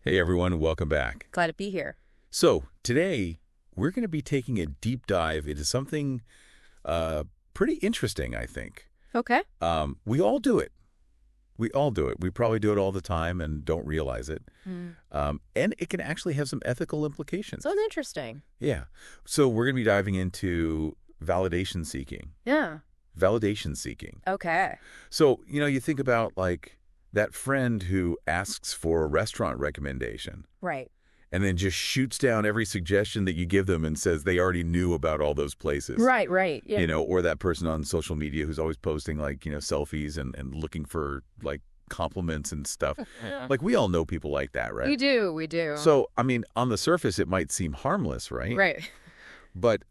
Hey everyone, welcome back. Glad to be here. So today we're going to be taking a deep dive into something pretty interesting, I think. Okay. We all do it. We all do it. We probably do it all the time and don't realize it. And it can actually have some ethical implications. So interesting. Yeah. So we're going to be diving into validation seeking. Yeah. Validation seeking. Okay. So, you think about like that friend who asks for a restaurant recommendation. Right. And then just shoots down every suggestion that you give them and says they already knew about all those places. Right. Yeah. Or that person on social media who's always posting like, selfies and looking for like compliments and stuff. Yeah. Like we all know people like that, right? We do. So, I mean, on the surface, it might seem harmless, right? Right. But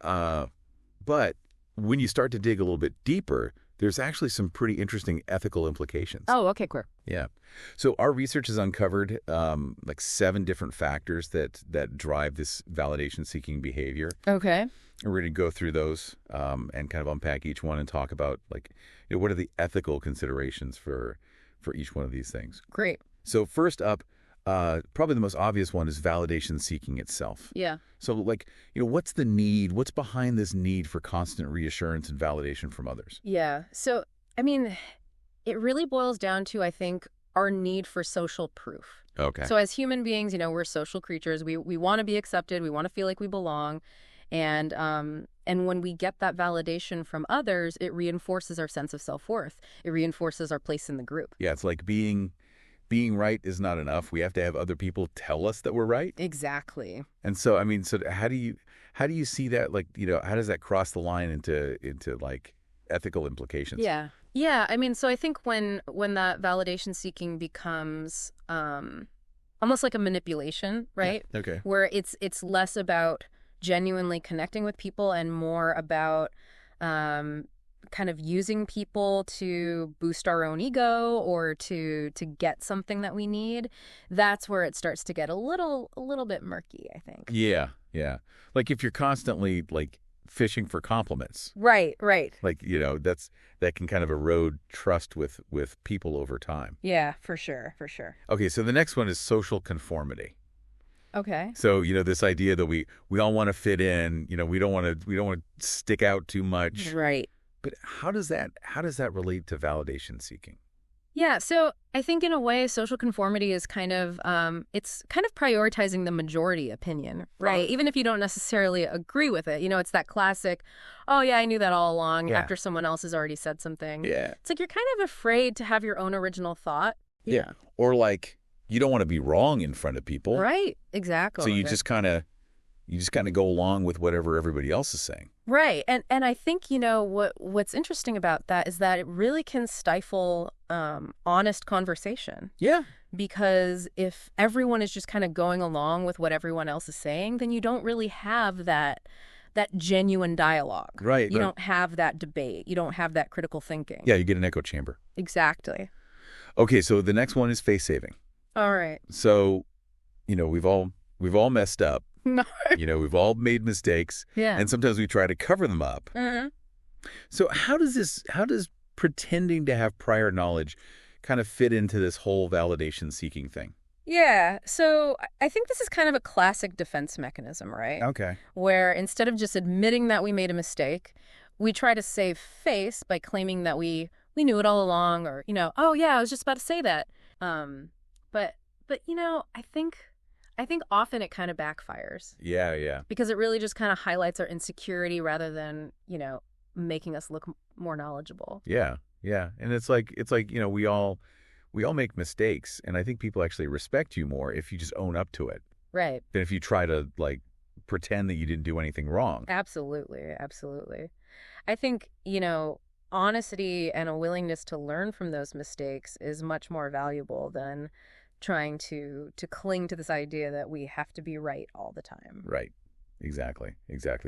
when you start to dig a little bit deeper, there's actually some pretty interesting ethical implications. Oh, okay, cool. Yeah. So our research has uncovered like 7 different factors that drive this validation-seeking behavior. Okay. And we're going to go through those and kind of unpack each one and talk about like what are the ethical considerations for each one of these things. Great. So first up, probably the most obvious one is validation seeking itself. Yeah. So like, what's the need? What's behind this need for constant reassurance and validation from others? Yeah. So, I mean, it really boils down to, I think, our need for social proof. Okay. So as human beings, we're social creatures. We want to be accepted. We want to feel like we belong. And when we get that validation from others, it reinforces our sense of self-worth. It reinforces our place in the group. Yeah, it's like being right is not enough. We have to have other people tell us that we're right. Exactly. And so, I mean, so how do you see that? Like, how does that cross the line into like ethical implications? Yeah. Yeah. I mean, so I think when that validation seeking becomes almost like a manipulation, right? Yeah. Okay. Where it's less about genuinely connecting with people and more about kind of using people to boost our own ego or to get something that we need, that's where it starts to get a little bit murky, I think. Yeah. Like if you're constantly like fishing for compliments. Right. Like, that can kind of erode trust with people over time. Yeah, for sure. Okay, so the next one is social conformity. Okay. So, this idea that we all want to fit in, we don't want to stick out too much. Right. But how does that relate to validation seeking? Yeah, so I think in a way, social conformity is kind of prioritizing the majority opinion, right? Even if you don't necessarily agree with it. It's that classic, oh yeah, I knew that all along after someone else has already said something. Yeah. It's like you're kind of afraid to have your own original thought. Yeah. Or like you don't want to be wrong in front of people. Right, exactly. So you just kind of go along with whatever everybody else is saying. Right. And I think, what's interesting about that is that it really can stifle honest conversation. Yeah. Because if everyone is just kind of going along with what everyone else is saying, then you don't really have that genuine dialogue. Right. You don't have that debate. You don't have that critical thinking. Yeah, you get an echo chamber. Exactly. Okay, so the next one is face saving. All right. So, we've all messed up. No. We've all made mistakes. Yeah. And sometimes we try to cover them up. Mm-hmm. So how does pretending to have prior knowledge kind of fit into this whole validation seeking thing? Yeah. So I think this is kind of a classic defense mechanism, right? Okay. Where instead of just admitting that we made a mistake, we try to save face by claiming that we knew it all along, or, oh yeah, I was just about to say that. But I think often it kind of backfires. Yeah. Because it really just kind of highlights our insecurity rather than, making us look more knowledgeable. Yeah. And it's like we all make mistakes, and I think people actually respect you more if you just own up to it. Right. Than if you try to like pretend that you didn't do anything wrong. Absolutely. I think, honesty and a willingness to learn from those mistakes is much more valuable than trying to cling to this idea that we have to be right all the time. Right. Exactly.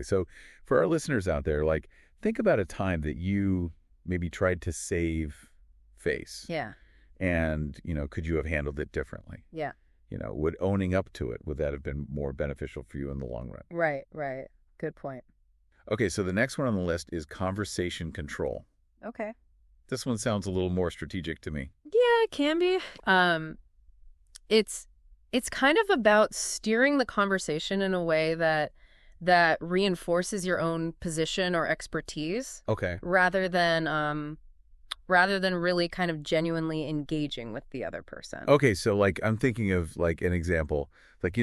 So for our listeners out there, like think about a time that you maybe tried to save face. Yeah. And, could you have handled it differently? Yeah. Would owning up to it, would that have been more beneficial for you in the long run? Right. Good point. Okay, so the next one on the list is conversation control. Okay. This one sounds a little more strategic to me. Yeah, it can be. It's kind of about steering the conversation in a way that reinforces your own position or expertise Okay. rather than really kind of genuinely engaging with the other person. Okay, so like I'm thinking of like an example. Like,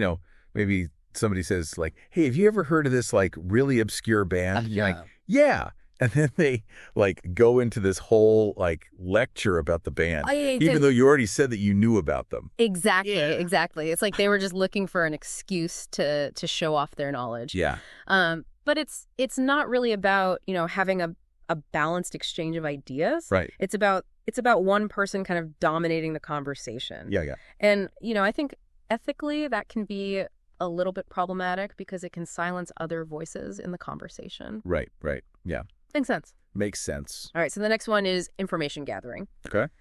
maybe somebody says like, "Hey, have you ever heard of this like really obscure band?" You're like, "Yeah." And then they like go into this whole like lecture about the band, even though you already said that you knew about them. Exactly, exactly. It's like they were just looking for an excuse to show off their knowledge. Yeah. But it's not really about, having a balanced exchange of ideas. Right. It's about one person kind of dominating the conversation. Yeah, yeah. And, I think ethically that can be a little bit problematic because it can silence other voices in the conversation. Right, right. Yeah. Makes sense. Makes sense. All right, so the next one is information gathering. Okay.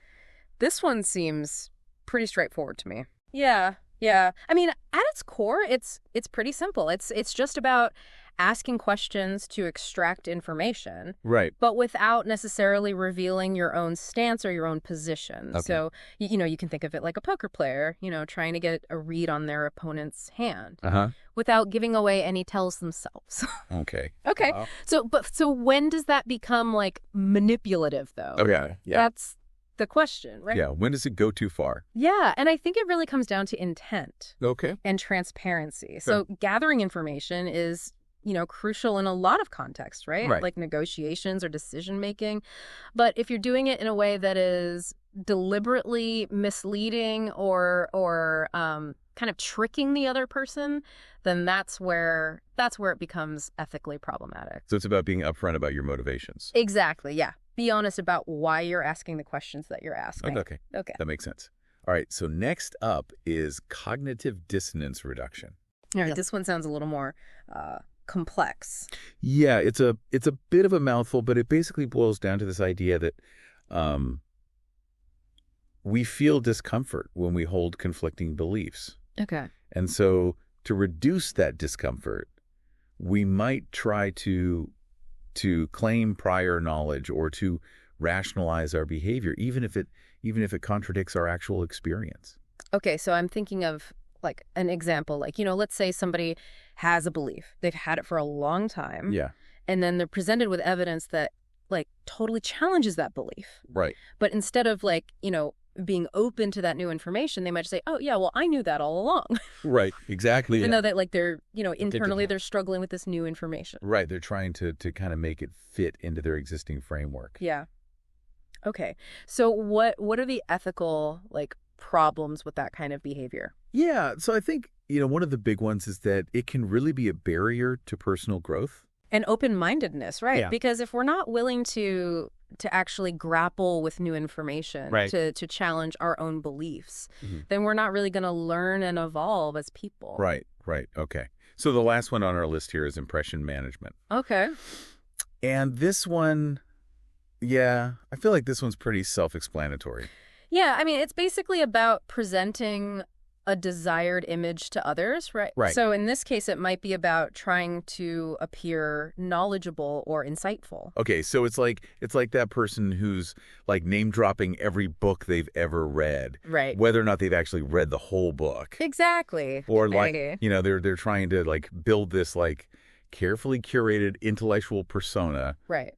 This one seems pretty straightforward to me. Yeah. I mean, at its core, it's pretty simple. It's just about asking questions to extract information. Right. But without necessarily revealing your own stance or your own position. Okay. So, you can think of it like a poker player, trying to get a read on their opponent's hand. Uh-huh. Without giving away any tells themselves. Okay. Okay. Wow. So when does that become like manipulative though? Okay. Yeah. That's the question, right? Yeah. When does it go too far? Yeah, and I think it really comes down to intent Okay. and transparency. So gathering information is, crucial in a lot of contexts, right? Right. Like negotiations or decision making. But if you're doing it in a way that is deliberately misleading or kind of tricking the other person, then that's where it becomes ethically problematic. So it's about being upfront about your motivations. Exactly, yeah. Be honest about why you're asking the questions that you're asking. Okay. That makes sense. All right. So next up is cognitive dissonance reduction. All right, this one sounds a little more complex. Yeah, it's a bit of a mouthful, but it basically boils down to this idea that we feel discomfort when we hold conflicting beliefs. Okay. And so to reduce that discomfort, we might try to claim prior knowledge or to rationalize our behavior, even if it contradicts our actual experience. Okay, so I'm thinking of like an example, like, let's say somebody has a belief. They've had it for a long time. Yeah. And then they're presented with evidence that like totally challenges that belief. Right. But instead of like, being open to that new information, they might just say, oh, yeah, well, I knew that all along. Right. Exactly. Even though that like they're, internally they're struggling with this new information. Right. They're trying to kind of make it fit into their existing framework. Yeah. Okay. So what are the ethical like problems with that kind of behavior? Yeah. So I think, one of the big ones is that it can really be a barrier to personal growth. And open-mindedness, right? Yeah. Because if we're not willing to actually grapple with new information, right, to challenge our own beliefs, then we're not really going to learn and evolve as people. Right. Okay. So the last one on our list here is impression management. Okay. And this one, yeah, I feel like this one's pretty self-explanatory. Yeah, I mean, it's basically about presenting a desired image to others, right? Right. So in this case, it might be about trying to appear knowledgeable or insightful. Okay, so it's like that person who's like name dropping every book they've ever read, right? Whether or not they've actually read the whole book. Exactly. Or like, they're trying to like build this like carefully curated intellectual persona, right?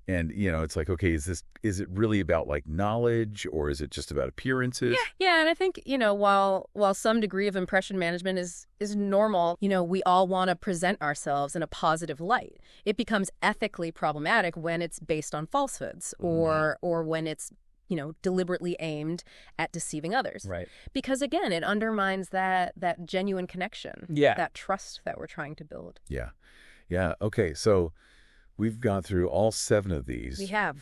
And, it's like, okay, is it really about like knowledge or is it just about appearances? Yeah. And I think, while some degree of impression management is normal, we all want to present ourselves in a positive light. It becomes ethically problematic when it's based on falsehoods or when it's, deliberately aimed at deceiving others. Right. Because again, it undermines that genuine connection, that trust that we're trying to build. Yeah. Okay. So we've gone through all 7 of these. We have.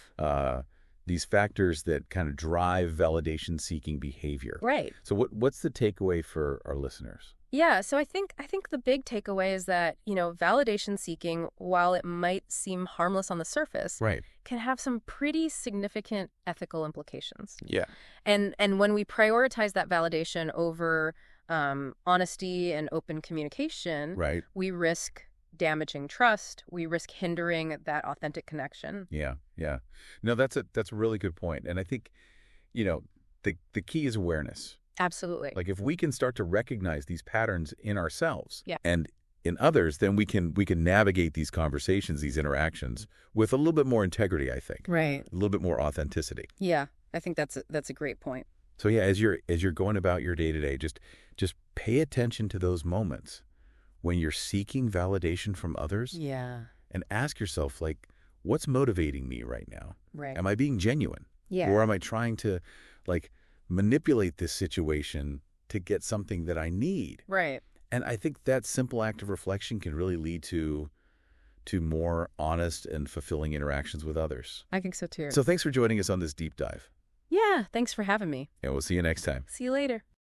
These factors that kind of drive validation-seeking behavior. Right. So what's the takeaway for our listeners? Yeah, so I think the big takeaway is that, validation seeking, while it might seem harmless on the surface, right, can have some pretty significant ethical implications. Yeah. And when we prioritize that validation over honesty and open communication, right, we risk damaging trust. We risk hindering that authentic connection. Yeah. No, that's a really good point. And I think, the key is awareness. Absolutely. Like if we can start to recognize these patterns in ourselves Yeah. and in others, then we can navigate these conversations, these interactions with a little bit more integrity, I think. Right. A little bit more authenticity. Yeah, I think that's a great point. So yeah, as you're going about your day-to-day, just pay attention to those moments when you're seeking validation from others Yeah. and ask yourself, like, what's motivating me right now? Right. Am I being genuine? Yeah. Or am I trying to, like, manipulate this situation to get something that I need? Right. And I think that simple act of reflection can really lead to more honest and fulfilling interactions with others. I think so too. So thanks for joining us on this deep dive. Yeah, thanks for having me. And we'll see you next time. See you later.